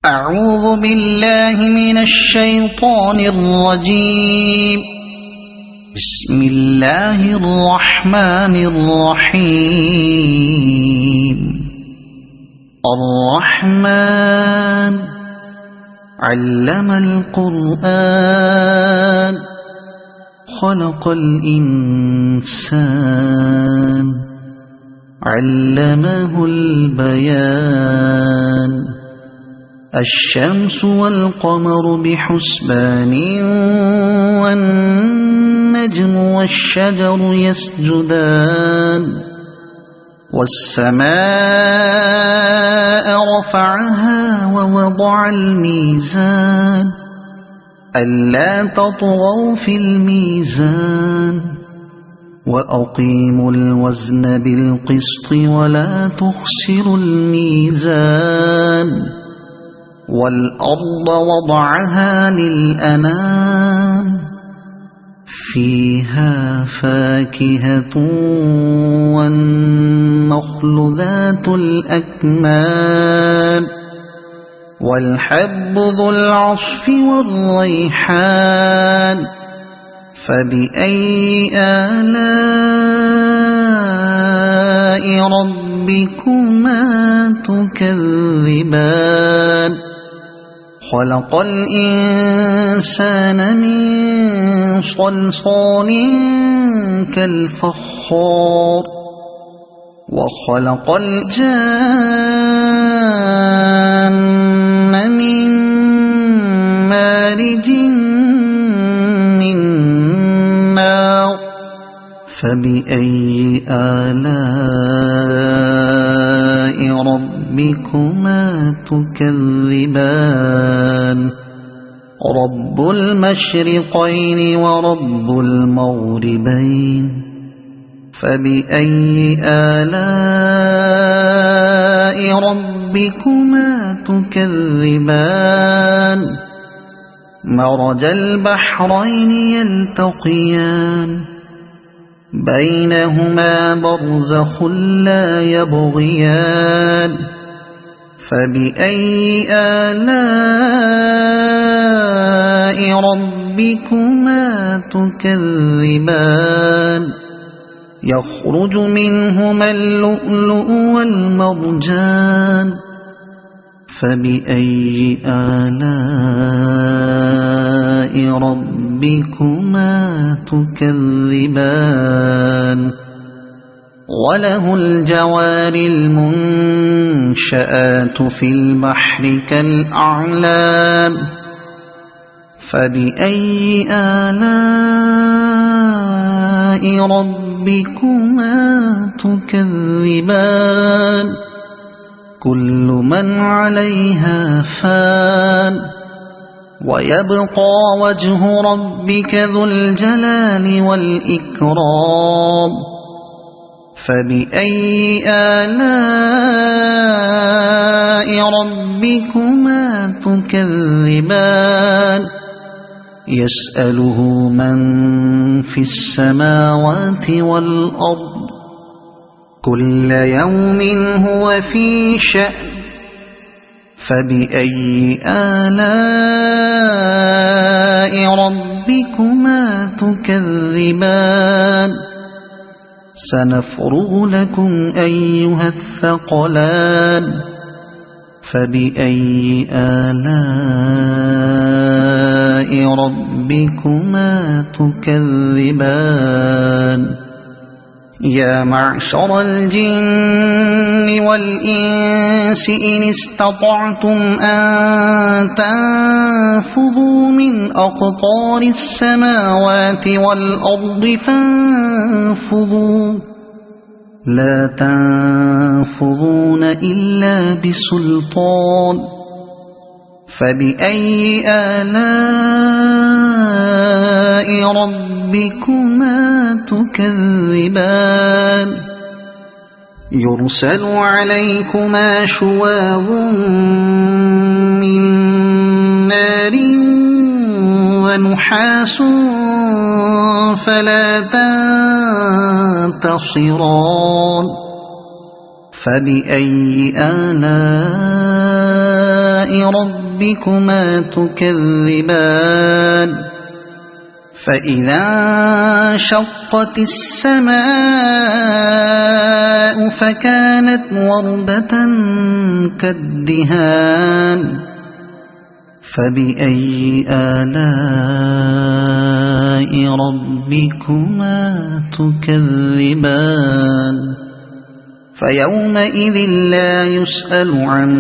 أعوذ بالله من الشيطان الرجيم. بسم الله الرحمن الرحيم. الرحمن علم القرآن خلق الإنسان علمه البيان. الشمس والقمر بحسبان والنجم والشجر يسجدان. والسماء رفعها ووضع الميزان ألا تطغوا في الميزان وأقيموا الوزن بالقسط ولا تخسروا الميزان. والأرض وضعها للأنام فيها فاكهة والنخل ذات الأكمام والحب ذو العصف والريحان. فبأي آلاء ربكما تكذبان. خلق الإنسان من صلصال كالفخار وخلق الجان من مارج من نار. فبأي آلاء ربكما تكذبان. رب المشرقين ورب المغربين. فبأي آلاء ربكما تكذبان. مرج البحرين يلتقيان بينهما برزخ لا يبغيان. فبأي آلاء ربكما تكذبان. يخرج منهما اللؤلؤ والمرجان. فبأي آلاء ربكما تكذبان. وله الجوار المنشآت في البحر كالأعلام. فبأي آلاء ربكما تكذبان. كل من عليها فان ويبقى وجه ربك ذو الجلال والإكرام. فبأي آلاء ربكما تكذبان. يسأله من في السماوات والأرض كل يوم هو في شأن. فبأي آلاء ربكما تكذبان. سنفرغ لكم أيها الثقلان. فبأي آلاء ربكما تكذبان. يا معشر الجن والإنس إن استطعتم أن تنفذوا من أقطار السماوات والأرض فانفذوا لا تنفذون إلا بسلطان. فبأي آلاء ربكما تكذبان. يرسل عليكما شواظ من نار ونحاس فلا تنتصران. فبأي آلاء ربكما تكذبان فإذا انشقت السماء فكانت وردة كالدهان فبأي آلاء ربكما تكذبان فيومئذ لا يسأل عن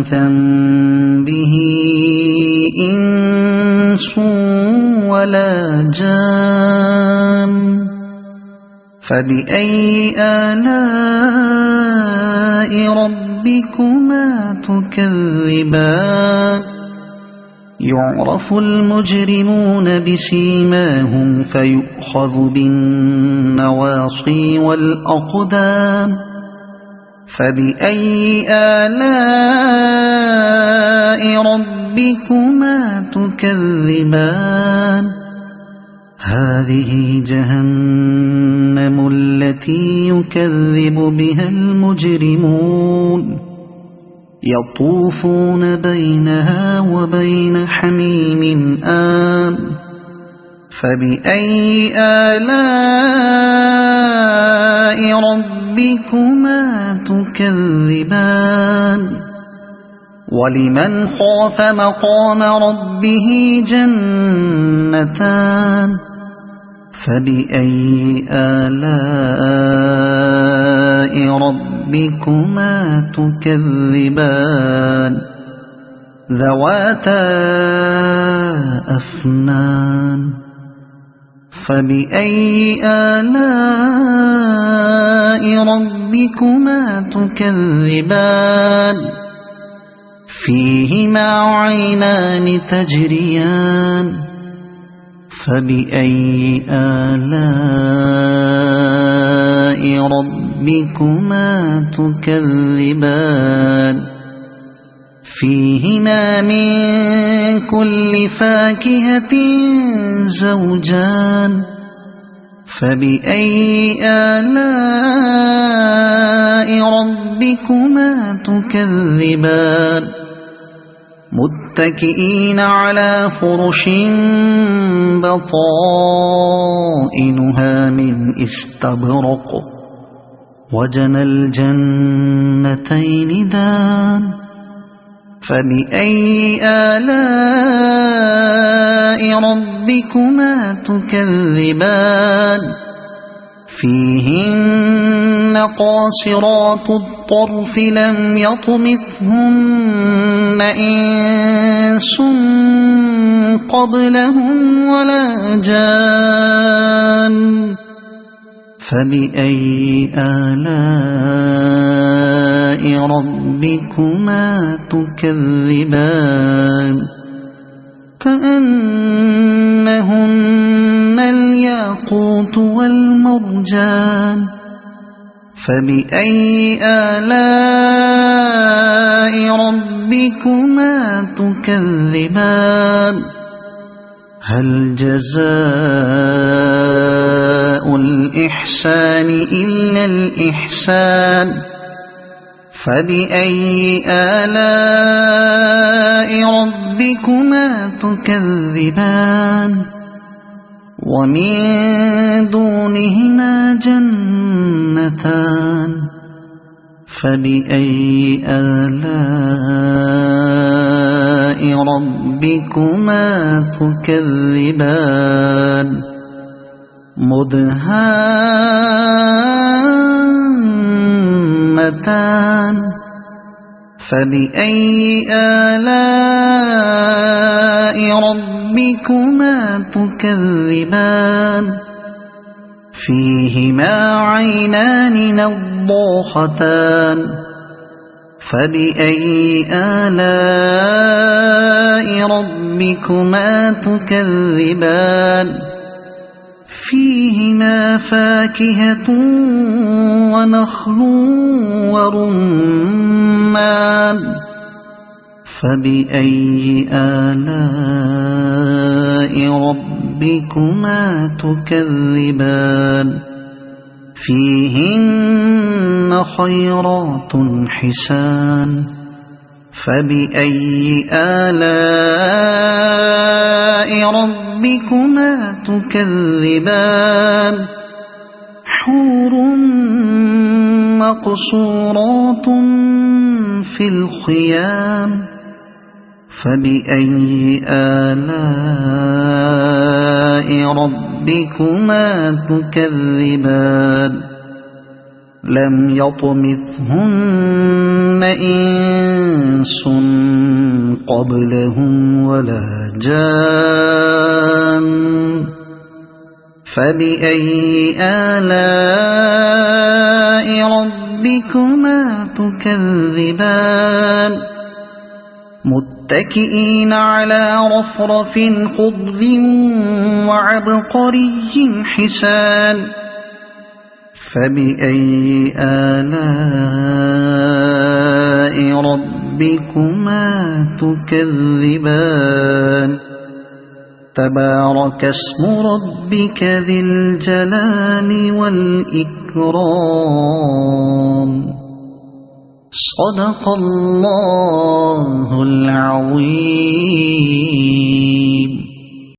ذنبه إنس ولا جان فبأي آلاء ربكما تكذبان يعرف المجرمون بسيماهم فيؤخذ بالنواصي والأقدام فبأي آلاء ربكما تكذبان هذه جهنم التي يكذب بها المجرمون يطوفون بينها وبين حميم آن فبأي آلاء ربكما تكذبان ولمن خاف مقام ربه جنتان فبأي آلاء ربكما تكذبان ذواتا أفنان فبأي آلاء ربكما تكذبان فيهما عينان تجريان فبأي آلاء ربكما تكذبان فيهما من كل فاكهة زوجان فبأي آلاء ربكما تكذبان متكئين على فرش بطائنها من استبرق وجنى الجنتين دان فبأي آلاء ربكما تكذبان فيهن قاصرات الطرف لم يطمثهن إنس قبلهم ولا جان فبأي آلاء ربكما تكذبان كأنهن الياقوت والمرجان فبأي آلاء ربكما تكذبان هل جزاء الإحسان إلا الإحسان فبأي آلاء ربكما تكذبان ومن دونهما جنتان فبأي آلاء ربكما تكذبان مدهامتان فبأي آلاء ربكما تكذبان فيهما عينان نضاختان فبأي آلاء ربكما تكذبان فيهما فاكهة ونخل ورمان فبأي آلاء ربكما تكذبان فيهن خيرات حسان فبأي آلاء ربكما تكذبان حور مقصورات في الخيام فبأي آلاء ربكما تكذبان لم يطمثهن إنس قبلهم ولا جان فبأي آلاء ربكما تكذبان متكئين على رفرف خضر وعبقري حسان فبأي آلاء ربكما تكذبان تبارك اسم ربك ذي الجلال والإكرام صدق الله العظيم.